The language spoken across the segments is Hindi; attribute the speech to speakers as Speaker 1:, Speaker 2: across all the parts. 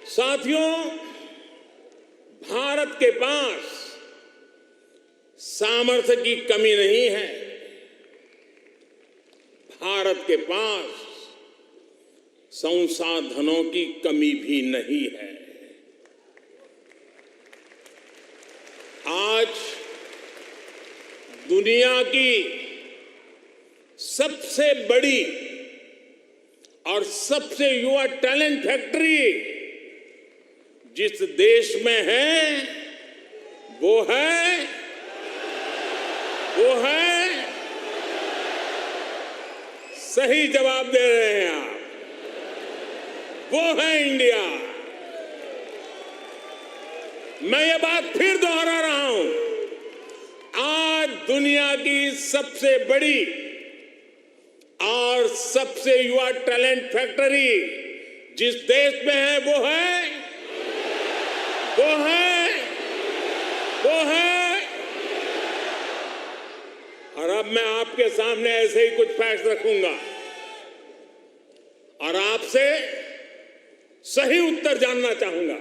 Speaker 1: साथियों, भारत के पास सामर्थ्य की कमी नहीं है। भारत के पास संसाधनों की कमी भी नहीं है। आज दुनिया की सबसे बड़ी और सबसे युवा टैलेंट फैक्ट्री जिस देश में है वो है सही जवाब दे रहे हैं आप, वो है इंडिया। मैं ये बात फिर दोहरा रहा हूं, आज दुनिया की सबसे बड़ी और सबसे युवा टैलेंट फैक्ट्री जिस देश में है वो है और अब मैं आपके सामने ऐसे ही कुछ फैक्ट रखूंगा और आपसे सही उत्तर जानना चाहूंगा।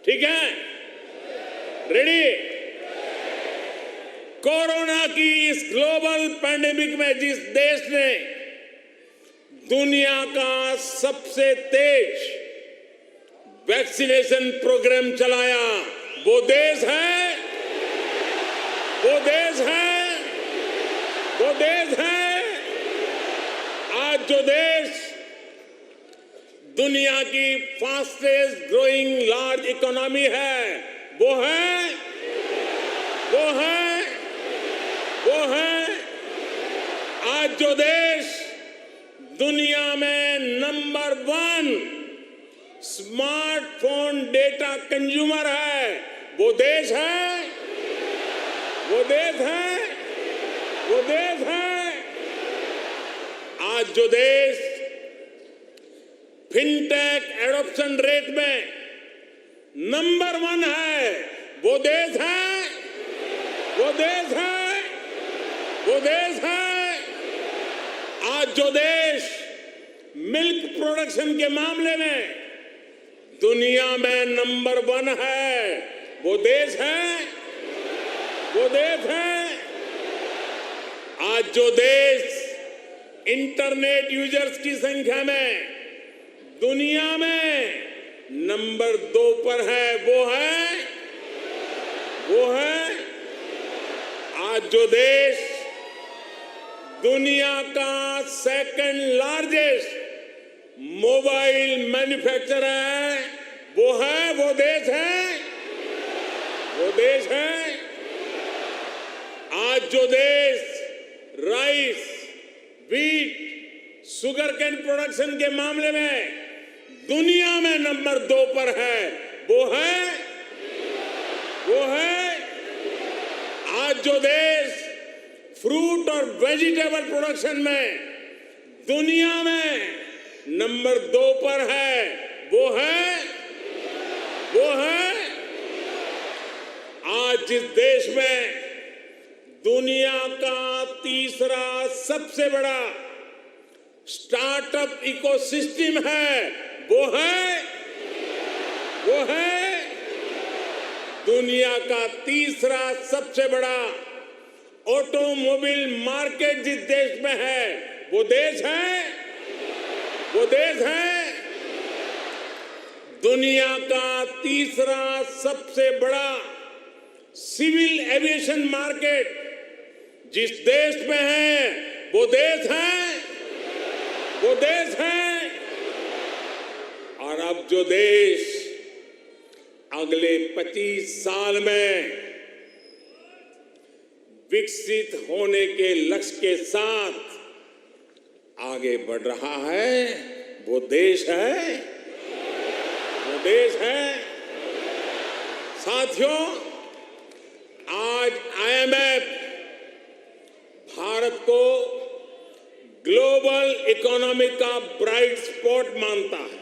Speaker 1: ठीक है? रेडी? कोरोना की इस ग्लोबल पैंडेमिक में जिस देश ने दुनिया का सबसे तेज वैक्सीनेशन प्रोग्राम चलाया वो देश है आज जो देश दुनिया की फास्टेस्ट ग्रोइंग लार्ज इकोनॉमी है वो है आज जो देश दुनिया में नंबर 1 स्मार्टफोन डेटा कंज्यूमर है वो देश है आज जो देश फिनटेक एडॉप्शन रेट में नंबर 1 है वो देश है आज जो देश मिल्क प्रोडक्शन के मामले में दुनिया में नंबर 1 है वो देश है आज जो देश इंटरनेट यूजर्स की संख्या में दुनिया में नंबर 2 पर है वो है आज जो देश दुनिया का सेकंड लार्जेस्ट मोबाइल मैन्युफैक्चरर है वो देश है आज जो देश rice, wheat, sugar cane production के मामले में दुनिया में नंबर 2 पर है वो है आज जो देश फ्रूट और वेजिटेबल प्रोडक्शन में दुनिया में नंबर 2 पर है वो है आज जिस देश में दुनिया का तीसरा सबसे बड़ा स्टार्टअप इकोसिस्टम है वो है दुनिया का तीसरा सबसे बड़ा ऑटोमोबाइल मार्केट जिस देश में है वो देश है दुनिया का तीसरा सबसे बड़ा सिविल एविएशन मार्केट जिस देश में है वो देश है और अब जो देश अगले 25 साल में विकसित होने के लक्ष्य के साथ आगे बढ़ रहा है वो देश है साथियों, आज IMF भारत को ग्लोबल इकोनॉमी का ब्राइट स्पॉट मानता है।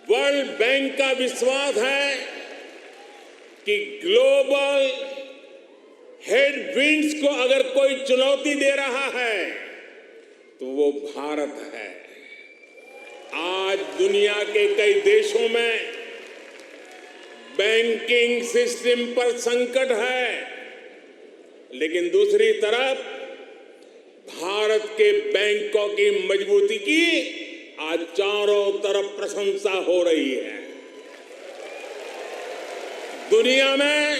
Speaker 1: वर्ल्ड बैंक का विश्वास है कि ग्लोबल हेडविंड्स को अगर कोई चुनौती दे रहा है तो वो भारत है। आज दुनिया के कई देशों में बैंकिंग सिस्टम पर संकट है, लेकिन दूसरी तरफ भारत के बैंकों की मजबूती की आज चारों तरफ प्रशंसा हो रही है। दुनिया में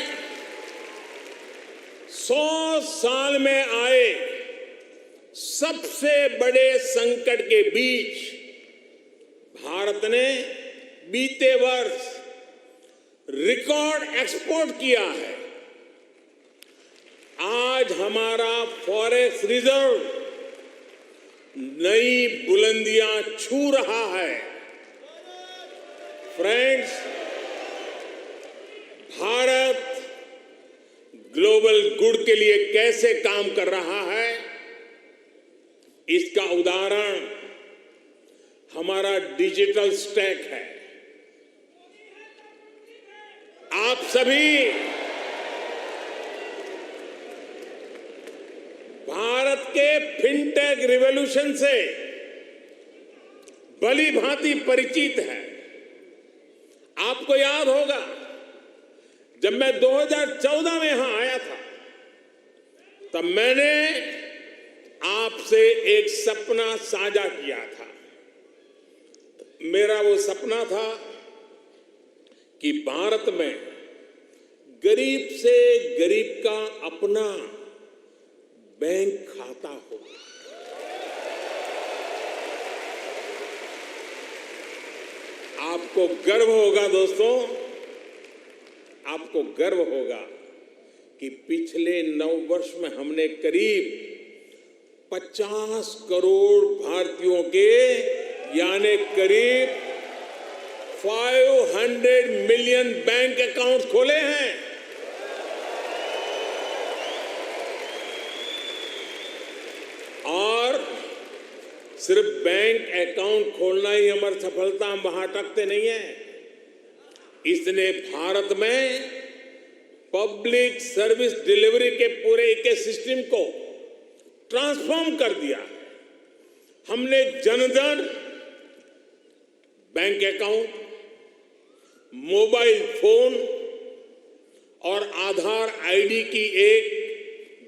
Speaker 1: 100 साल में आए सबसे बड़े संकट के बीच भारत ने बीते वर्ष रिकॉर्ड एक्सपोर्ट किया है। आज हमारा फॉरेक्स रिजर्व नई बुलंदियां छू रहा है। फ्रेंड्स, भारत ग्लोबल गुड के लिए कैसे काम कर रहा है, इसका उदाहरण हमारा डिजिटल स्टैक है। आप सभी भारत के फिनटेक रिवॉल्यूशन से भली भांति परिचित है। आपको याद होगा, जब मैं 2014 में यहां आया था, तब मैंने आपसे एक सपना साझा किया था। मेरा वो सपना था कि भारत में गरीब से गरीब का अपना बैंक खाता हो। आपको गर्व होगा दोस्तों, आपको गर्व होगा कि पिछले 9 वर्ष में हमने करीब 50 करोड़ भारतीयों के यानी करीब 500 मिलियन बैंक अकाउंट खोले हैं। और सिर्फ बैंक अकाउंट खोलना ही हमारी सफलता, हम वहां अटकते नहीं है। इसने भारत में पब्लिक सर्विस डिलीवरी के पूरे इकोसिस्टम को ट्रांसफॉर्म कर दिया। हमने Jan Dhan bank account, mobile phone और आधार आईडी की एक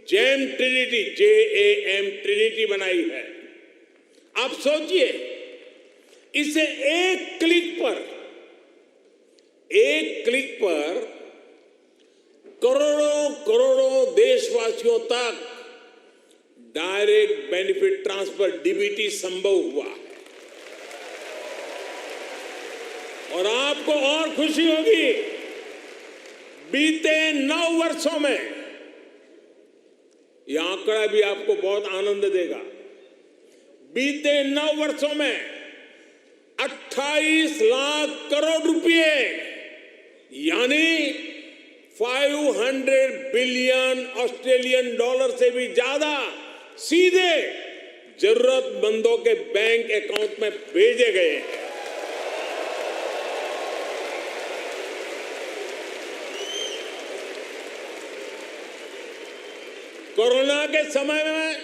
Speaker 1: जैम ट्रिनिटी, JAM ट्रिनिटी बनाई है। आप सोचिए, इसे एक क्लिक पर करोड़ों करोड़ों देशवासियों तक डायरेक्ट बेनिफिट ट्रांसफर DBT संभव हुआ है। और आपको और खुशी होगी, बीते 9 वर्षों में यह आंकड़ा भी आपको बहुत आनंद देगा। बीते 9 वर्षों में 28 लाख करोड़ रुपए यानी 500 बिलियन ऑस्ट्रेलियन डॉलर से भी ज्यादा सीधे जरूरतमंदों के बैंक अकाउंट में भेजे गए हैं। कोरोना के समय में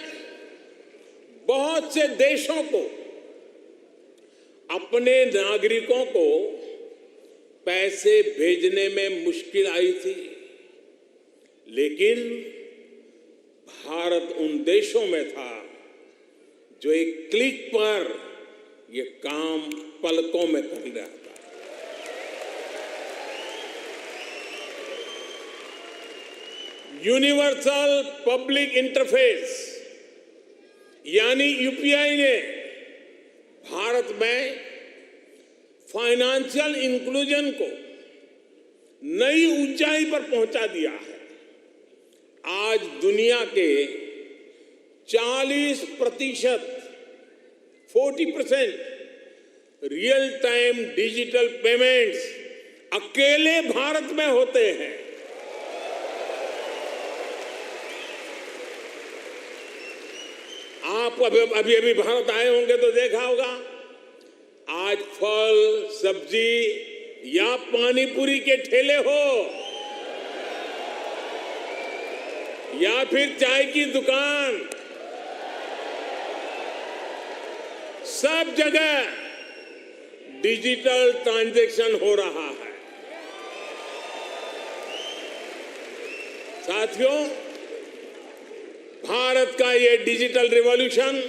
Speaker 1: बहुत से देशों को अपने नागरिकों को पैसे भेजने में मुश्किल आई थी, लेकिन भारत उन देशों में था जो एक क्लिक पर ये काम पलकों में कर रहा था। यूनिवर्सल पब्लिक इंटरफेस यानी यूपीआई ने भारत में फाइनेंशियल इंक्लूजन को नई ऊंचाई पर पहुंचा दिया है। आज दुनिया के 40% रियल टाइम डिजिटल पेमेंट्स अकेले भारत में होते हैं। आप अभी भारत आए होंगे तो देखा होगा, आज फल सब्जी या पानी पूरी के ठेले हो या फिर चाय की दुकान, सब जगह डिजिटल ट्रांजैक्शन हो रहा है। साथियों, भारत का ये डिजिटल रिवॉल्यूशन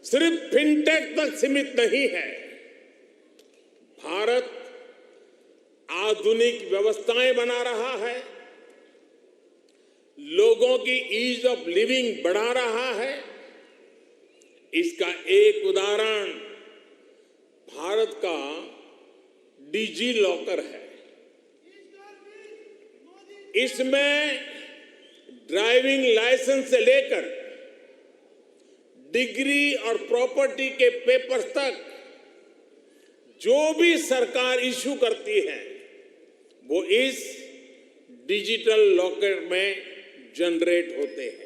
Speaker 1: सिर्फ फिनटेक तक सीमित नहीं है। भारत आधुनिक व्यवस्थाएं बना रहा है, लोगों की ईज ऑफ लिविंग बढ़ा रहा है। इसका एक उदाहरण भारत का डिजी लॉकर है। इसमें ड्राइविंग लाइसेंस से लेकर डिग्री और प्रॉपर्टी के पेपर्स तक जो भी सरकार इश्यू करती है वो इस डिजिटल लॉकर में जनरेट होते हैं।